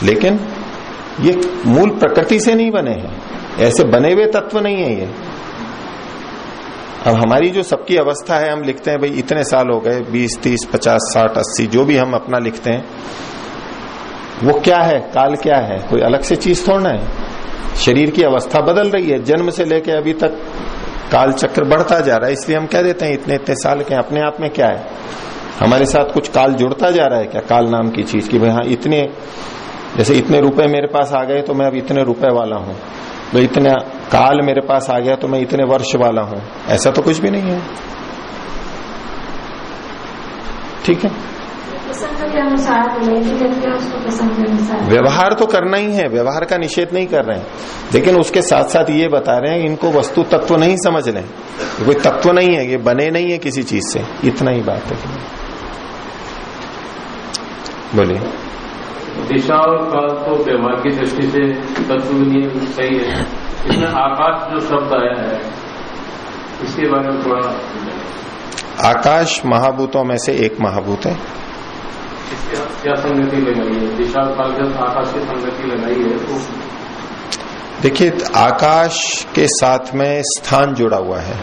S1: लेकिन ये मूल प्रकृति से नहीं बने हैं, ऐसे बने हुए तत्व नहीं है ये। अब हमारी जो सबकी अवस्था है, हम लिखते हैं भाई इतने साल हो गए, 20, 30, 50, 60, 80, जो भी हम अपना लिखते हैं, वो क्या है, काल क्या है, कोई अलग से चीज थोड़ा है। शरीर की अवस्था बदल रही है, जन्म से लेके अभी तक काल चक्र बढ़ता जा रहा है, इसलिए हम कह देते हैं इतने इतने साल के। अपने आप में क्या है, हमारे साथ कुछ काल जुड़ता जा रहा है क्या, काल नाम की चीज की, भाई हाँ इतने, जैसे इतने रुपए मेरे पास आ गए तो मैं अब इतने रुपए वाला हूं, तो इतना काल मेरे पास आ गया तो मैं इतने वर्ष वाला हूं, ऐसा तो कुछ भी नहीं है। ठीक है,
S6: प्रसंग के अनुसार उसको प्रसंग के अनुसार
S1: व्यवहार तो करना ही है, व्यवहार का निषेध नहीं कर रहे हैं, लेकिन उसके साथ साथ ये बता रहे हैं इनको वस्तु तत्व नहीं समझ रहे, कोई तत्व नहीं है, ये बने नहीं है किसी चीज से, इतना ही बात है। बोलिए।
S7: दिशा और काल तो व्यवहार की दृष्टि से तत्व नहीं सही है, इसमें आकाश जो शब्द आया है इसके बारे में थोड़ा।
S1: आकाश महाभूतों में से एक महाभूत है।
S7: क्या संगति लगाई है? दिशा और काल जब आकाश की संगति लगाई है तो
S1: देखिए, आकाश के साथ में स्थान जुड़ा हुआ है।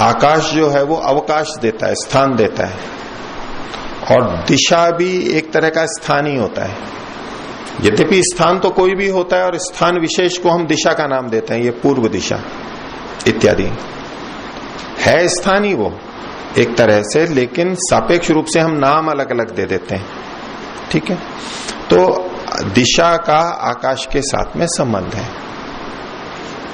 S1: आकाश जो है वो अवकाश देता है, स्थान देता है, और दिशा भी एक तरह का स्थान ही होता है। यद्यपि स्थान तो कोई भी होता है और स्थान विशेष को हम दिशा का नाम देते हैं, ये पूर्व दिशा इत्यादि है स्थान ही वो एक तरह से, लेकिन सापेक्ष रूप से हम नाम अलग अलग दे देते हैं। ठीक है, तो दिशा का आकाश के साथ में संबंध है।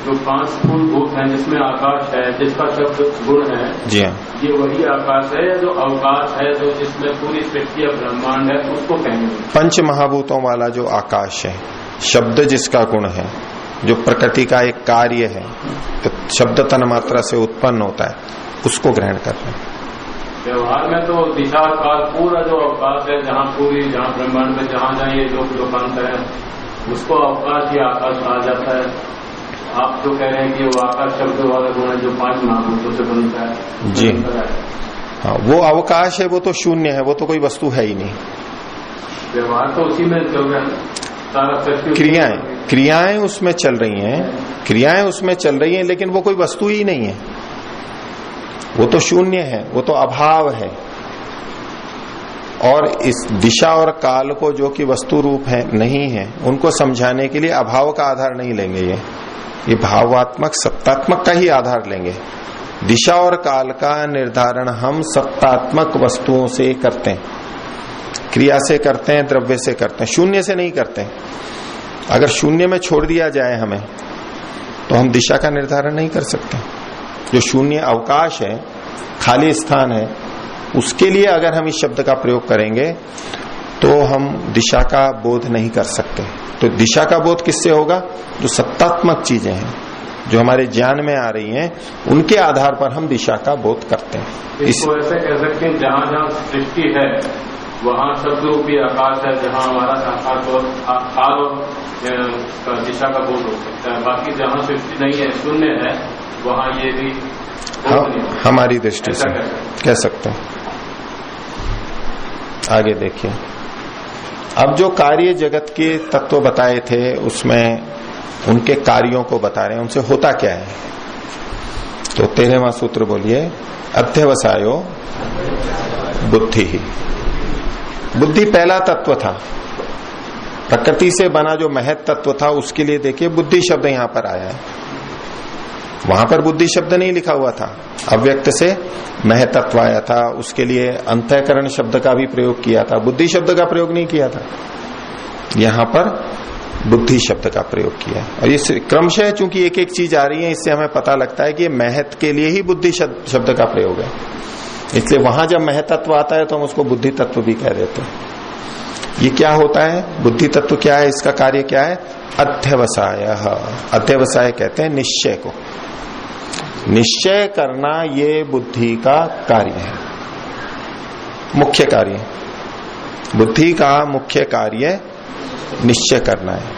S7: जो 5 भूत हैं जिसमें आकाश है, जिसका शब्द गुण है,
S1: जी हाँ,
S7: ये वही आकाश है या जो अवकाश है, जो जिसमें पूरी सृष्टि ब्रह्मांड है उसको कहेंगे?
S1: पंच महाभूतों वाला जो आकाश है, शब्द जिसका गुण है, जो प्रकृति का एक कार्य है, तो शब्द तन मात्रा से उत्पन्न होता है, उसको ग्रहण कर रहे हैं।
S7: व्यवहार में तो दिशा काल पूरा जो अवकाश है, जहाँ ब्रह्मांड में जहाँ ये लोकांतर है उसको अवकाश या आकाश कहा जाता है। आप जो कह रहे हैं कि वो आकाश शब्द वाला गुण है जो 5 महाभूतों से बनता है।
S1: जी हाँ, वो अवकाश है, वो तो शून्य है, वो तो कोई वस्तु है ही नहीं।
S7: व्यवहार तो उसी में चल रहा है, सारा सृष्टि
S1: क्रियाएं उसमें चल रही हैं, क्रियाएं उसमें चल रही हैं, लेकिन वो कोई वस्तु ही नहीं है, वो तो शून्य है, वो तो अभाव है। और इस दिशा और काल को जो कि वस्तु रूप है नहीं है, उनको समझाने के लिए अभाव का आधार नहीं लेंगे, ये भावात्मक सत्तात्मक का ही आधार लेंगे। दिशा और काल का निर्धारण हम सत्तात्मक वस्तुओं से करते हैं, क्रिया से करते हैं, द्रव्य से करते हैं, शून्य से नहीं करते। अगर शून्य में छोड़ दिया जाए हमें, तो हम दिशा का निर्धारण नहीं कर सकते। जो शून्य अवकाश है, खाली स्थान है, उसके लिए अगर हम इस शब्द का प्रयोग करेंगे तो हम दिशा का बोध नहीं कर सकते। तो दिशा का बोध किससे होगा? जो सत्तात्मक चीजें हैं, जो हमारे ज्ञान में आ रही हैं, उनके आधार पर हम दिशा का बोध करते हैं।
S7: इसको ऐसे कह सकते हैं, जहाँ जहाँ सृष्टि है वहाँ शब्द रूपी आकाश है, जहाँ हमारा आकाश और काल और दिशा का बोध हो सकता है। बाकी जहाँ सृष्टि नहीं है, शून्य है, वहाँ ये भी
S1: हमारी दृष्टि से कह सकते हैं। आगे देखिए, अब जो कार्य जगत के तत्व बताए थे उसमें उनके कार्यों को बता रहे हैं, उनसे होता क्या है। तो 13वां सूत्र बोलिए, अध्यवसायो बुद्धि ही। बुद्धि पहला तत्व था, प्रकृति से बना जो महत तत्व था, उसके लिए देखिए बुद्धि शब्द यहां पर आया है। वहां पर बुद्धि शब्द नहीं लिखा हुआ था, अव्यक्त से महतत्व आया था, उसके लिए अंतःकरण शब्द का भी प्रयोग किया था, बुद्धि शब्द का प्रयोग नहीं किया था। यहां पर बुद्धि शब्द का प्रयोग किया। और ये क्रमशः चूंकि एक एक चीज आ रही है, इससे हमें पता लगता है कि ये महत के लिए ही बुद्धि शब्द का प्रयोग है। इसलिए वहां जब महतत्व आता है तो हम उसको बुद्धि तत्व भी कह देते हैं। ये क्या होता है? बुद्धि तत्व क्या है? इसका कार्य क्या है? अध्यवसाय। अध्यवसाय कहते हैं निश्चय को। निश्चय करना ये बुद्धि का कार्य है, मुख्य कार्य। बुद्धि का मुख्य कार्य निश्चय करना है।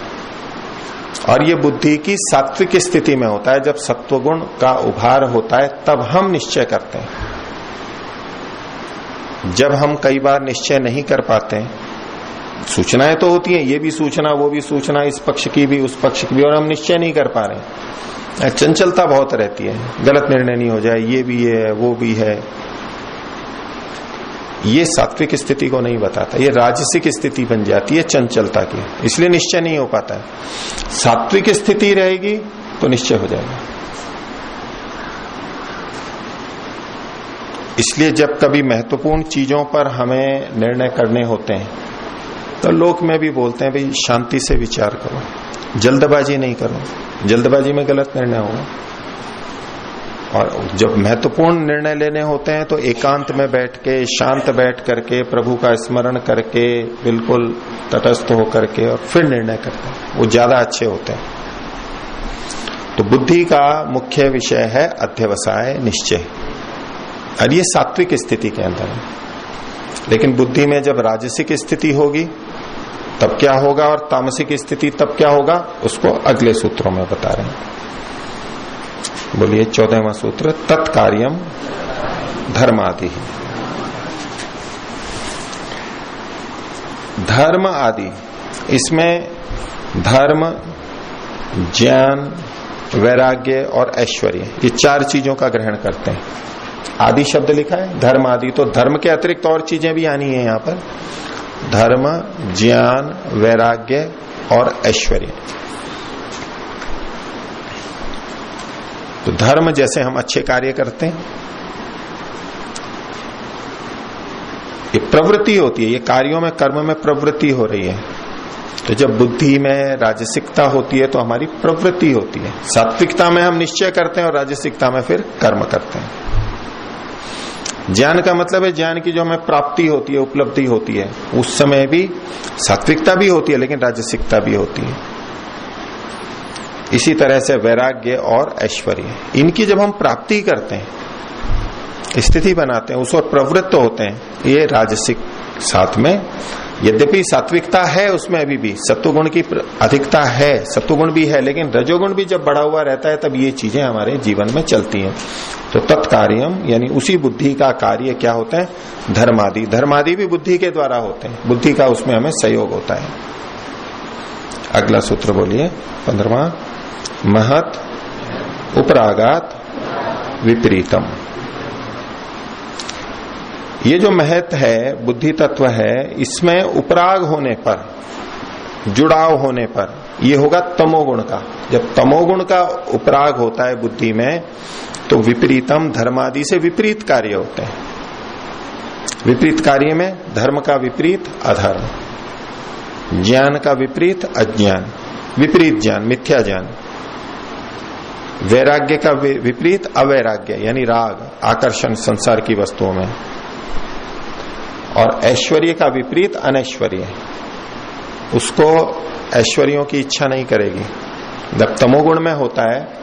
S1: और ये बुद्धि की सात्विक स्थिति में होता है, जब सत्वगुण का उभार होता है तब हम निश्चय करते हैं। जब हम कई बार निश्चय नहीं कर पाते, सूचनाएं तो होती हैं, ये भी सूचना वो भी सूचना, इस पक्ष की भी उस पक्ष की भी, और हम निश्चय नहीं कर पा रहे, चंचलता बहुत रहती है, गलत निर्णय नहीं हो जाए, ये भी है वो भी है। ये सात्विक स्थिति को नहीं बताता, ये राजसिक स्थिति बन जाती है चंचलता की, इसलिए निश्चय नहीं हो पाता है। सात्विक स्थिति रहेगी तो निश्चय हो जाएगा। इसलिए जब कभी महत्वपूर्ण चीजों पर हमें निर्णय करने होते हैं तो लोक में भी बोलते हैं, भाई शांति से विचार करो, जल्दबाजी नहीं करो, जल्दबाजी में गलत निर्णय होगा। और जब महत्वपूर्ण निर्णय लेने होते हैं तो एकांत में बैठ के, शांत बैठ करके, प्रभु का स्मरण करके, बिल्कुल तटस्थ होकर के और फिर निर्णय करते हैं, वो ज्यादा अच्छे होते हैं। तो बुद्धि का मुख्य विषय है अध्यवसाय, निश्चय, और ये सात्विक स्थिति के अंदर है। लेकिन बुद्धि में जब राजसिक स्थिति होगी तब क्या होगा, और तामसिक स्थिति तब क्या होगा, उसको अगले सूत्रों में बता रहे हैं। बोलिए 14वां सूत्र, तत्कार्यम धर्मादि। धर्म आदि, इसमें धर्म, ज्ञान, वैराग्य और ऐश्वर्य, ये 4 चीजों का ग्रहण करते हैं। आदि शब्द लिखा है, धर्म आदि, तो धर्म के अतिरिक्त और चीजें भी आनी है यहां पर। धर्म, ज्ञान, वैराग्य और ऐश्वर्य। तो धर्म, जैसे हम अच्छे कार्य करते हैं, ये प्रवृत्ति होती है, ये कार्यों में, कर्म में प्रवृत्ति हो रही है। तो जब बुद्धि में राजसिकता होती है तो हमारी प्रवृत्ति होती है। सात्विकता में हम निश्चय करते हैं और राजसिकता में फिर कर्म करते हैं। ज्ञान का मतलब है ज्ञान की जो हमें प्राप्ति होती है, उपलब्धि होती है, उस समय भी सात्विकता भी होती है लेकिन राजसिकता भी होती है। इसी तरह से वैराग्य और ऐश्वर्य, इनकी जब हम प्राप्ति करते हैं, स्थिति बनाते हैं, उस और प्रवृत्त होते हैं, ये राजसिक साथ में। यद्यपि सात्विकता है उसमें अभी भी, सत्वगुण की अधिकता है, सत्वगुण भी है, लेकिन रजोगुण भी जब बढ़ा हुआ रहता है तब ये चीजें हमारे जीवन में चलती हैं। तो तत्कार्यम, यानी उसी बुद्धि का कार्य क्या होता है, धर्मादि। धर्मादि भी बुद्धि के द्वारा होते हैं, बुद्धि का उसमें हमें सहयोग होता है। अगला सूत्र बोलिए 15वां, महत उपरागात विपरीतम। ये जो महत है, बुद्धि तत्व है, इसमें उपराग होने पर, जुड़ाव होने पर, ये होगा तमोगुण का। जब तमोगुण का उपराग होता है बुद्धि में तो विपरीतम, धर्मादि से विपरीत कार्य होते हैं। विपरीत कार्य में धर्म का विपरीत अधर्म, ज्ञान का विपरीत अज्ञान, विपरीत ज्ञान मिथ्या ज्ञान, वैराग्य का विपरीत अवैराग्य यानी राग, आकर्षण संसार की वस्तुओं में, और ऐश्वर्य का विपरीत अनैश्वर्य, उसको ऐश्वर्यों की इच्छा नहीं करेगी। जब तमोगुण में होता है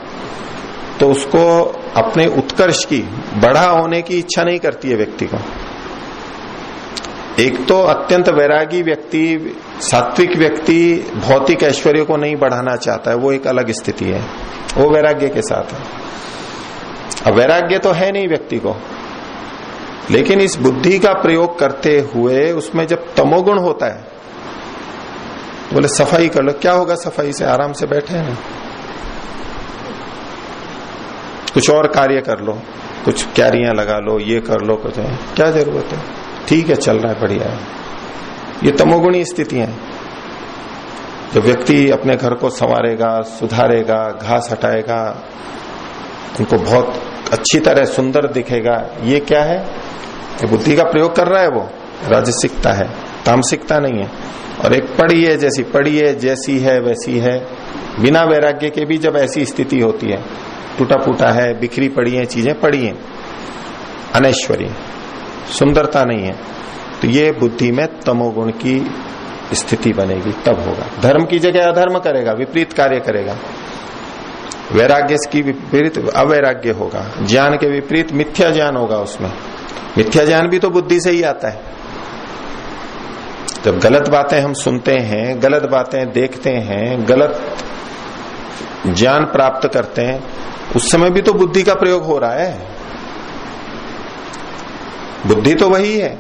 S1: तो उसको अपने उत्कर्ष की, बड़ा होने की इच्छा नहीं करती है व्यक्ति को। एक तो अत्यंत वैरागी व्यक्ति, सात्विक व्यक्ति भौतिक ऐश्वर्य को नहीं बढ़ाना चाहता है, वो एक अलग स्थिति है, वो वैराग्य के साथ है। अब वैराग्य तो है नहीं व्यक्ति को, लेकिन इस बुद्धि का प्रयोग करते हुए उसमें जब तमोगुण होता है तो बोले सफाई कर लो, क्या होगा सफाई से, आराम से बैठे हैं, कुछ और कार्य कर लो, कुछ क्यारियां लगा लो, ये कर लो, कुछ है, क्या जरूरत है, ठीक है चल रहा है, बढ़िया है। ये तमोगुणी स्थितियां हैं। जब व्यक्ति अपने घर को संवारेगा, सुधारेगा, घास हटाएगा, उनको बहुत अच्छी तरह सुंदर दिखेगा, ये क्या है, ये बुद्धि का प्रयोग कर रहा है, वो राजसिकता है, तामसिकता नहीं है। और एक पड़ी है जैसी पड़ी है, जैसी है वैसी है, बिना वैराग्य के भी जब ऐसी स्थिति होती है, टूटा फूटा है, बिखरी पड़ी है, चीजें पड़ी हैं, अनैश्वर्य, सुंदरता नहीं है, तो ये बुद्धि में तमोगुण की स्थिति बनेगी, तब होगा। धर्म की जगह अधर्म करेगा, विपरीत कार्य करेगा, वैराग्य की विपरीत अवैराग्य होगा, ज्ञान के विपरीत मिथ्या ज्ञान होगा। उसमें मिथ्या ज्ञान भी तो बुद्धि से ही आता है। जब गलत बातें हम सुनते हैं, गलत बातें देखते हैं, गलत ज्ञान प्राप्त करते हैं, उस समय भी तो बुद्धि का प्रयोग हो रहा है, बुद्धि तो वही है,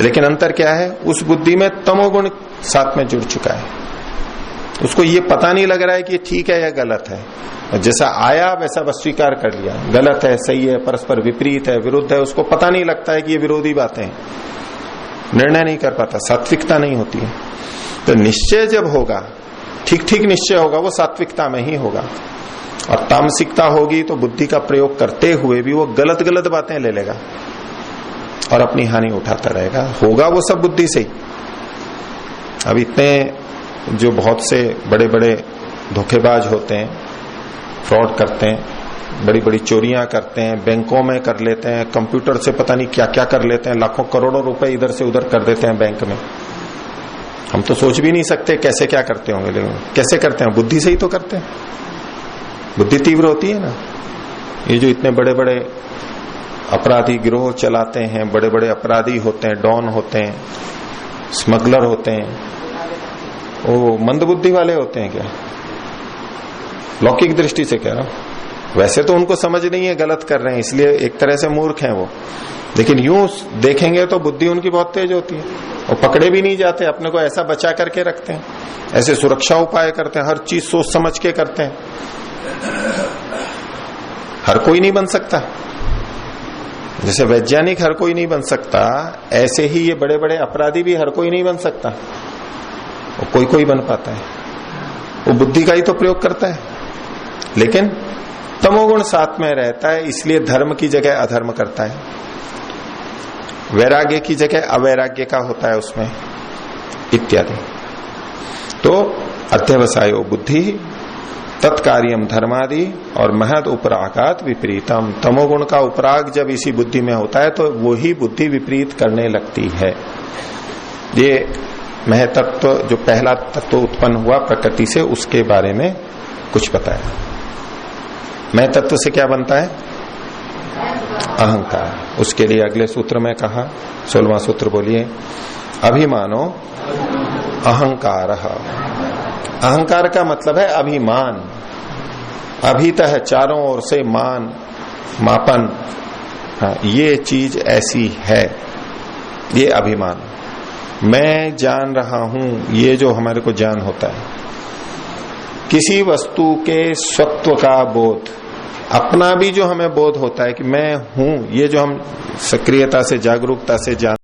S1: लेकिन अंतर क्या है, उस बुद्धि में तमोगुण साथ में जुड़ चुका है, उसको ये पता नहीं लग रहा है कि ये ठीक है या गलत है, और जैसा आया वैसा बस स्वीकार कर लिया, गलत है, सही है, परस्पर विपरीत है, विरुद्ध है, उसको पता नहीं लगता है कि ये विरोधी बातें हैं, निर्णय नहीं कर पाता, सात्विकता नहीं होती है। तो निश्चय जब होगा, ठीक ठीक निश्चय होगा, वो सात्विकता में ही होगा। और तामसिकता होगी तो बुद्धि का प्रयोग करते हुए भी वो गलत गलत बातें ले लेगा और अपनी हानि उठाता रहेगा, होगा वो सब बुद्धि से ही। अब इतने जो बहुत से बड़े बड़े धोखेबाज होते हैं, फ्रॉड करते हैं, बड़ी बड़ी चोरियां करते हैं, बैंकों में कर लेते हैं, कंप्यूटर से पता नहीं क्या क्या कर लेते हैं, लाखों करोड़ों रुपए इधर से उधर कर देते हैं बैंक में। हम तो सोच भी नहीं सकते कैसे क्या करते होंगे, लेकिन कैसे करते हैं? बुद्धि से ही तो करते हैं। बुद्धि तीव्र होती है ना। ये जो इतने बड़े बड़े अपराधी गिरोह चलाते हैं, बड़े बड़े अपराधी होते हैं, डॉन होते हैं, स्मगलर होते हैं, वो मंदबुद्धि वाले होते हैं क्या? लौकिक दृष्टि से कह रहा हूं। वैसे तो उनको समझ नहीं है गलत कर रहे हैं, इसलिए एक तरह से मूर्ख हैं वो, लेकिन यूं देखेंगे तो बुद्धि उनकी बहुत तेज होती है। वो पकड़े भी नहीं जाते, अपने को ऐसा बचा करके रखते हैं, ऐसे सुरक्षा उपाय करते हैं, हर चीज सोच समझ के करते हैं। हर कोई नहीं बन सकता, जैसे वैज्ञानिक हर कोई नहीं बन सकता, ऐसे ही ये बड़े बड़े अपराधी भी हर कोई नहीं बन सकता। वो कोई कोई बन पाता है, वो बुद्धि का ही तो प्रयोग करता है। लेकिन तमोगुण साथ में रहता है, इसलिए धर्म की जगह अधर्म करता है, वैराग्य की जगह अवैराग्य का होता है उसमें, इत्यादि। तो अध्यवसायो बुद्धि तत्कार्यम धर्मादि और महद उपरागात विपरीतम। तमोगुण का उपराग जब इसी बुद्धि में होता है तो वो ही बुद्धि विपरीत करने लगती है। ये महतत्व जो पहला तत्व उत्पन्न हुआ प्रकृति से, उसके बारे में कुछ बताया। महतत्व से क्या बनता है? अहंकार। उसके लिए अगले सूत्र में कहा, 16वां सूत्र बोलिए, अभिमानो अहंकार। अहंकार का मतलब है अभिमान। अभितः चारों ओर से मान, मापन, हाँ, ये चीज ऐसी है, ये अभिमान। मैं जान रहा हूं, ये जो हमारे को ज्ञान होता है, किसी वस्तु के स्वत्व का बोध, अपना भी जो हमें बोध होता है कि मैं हूं, ये जो हम सक्रियता से जागरूकता से जान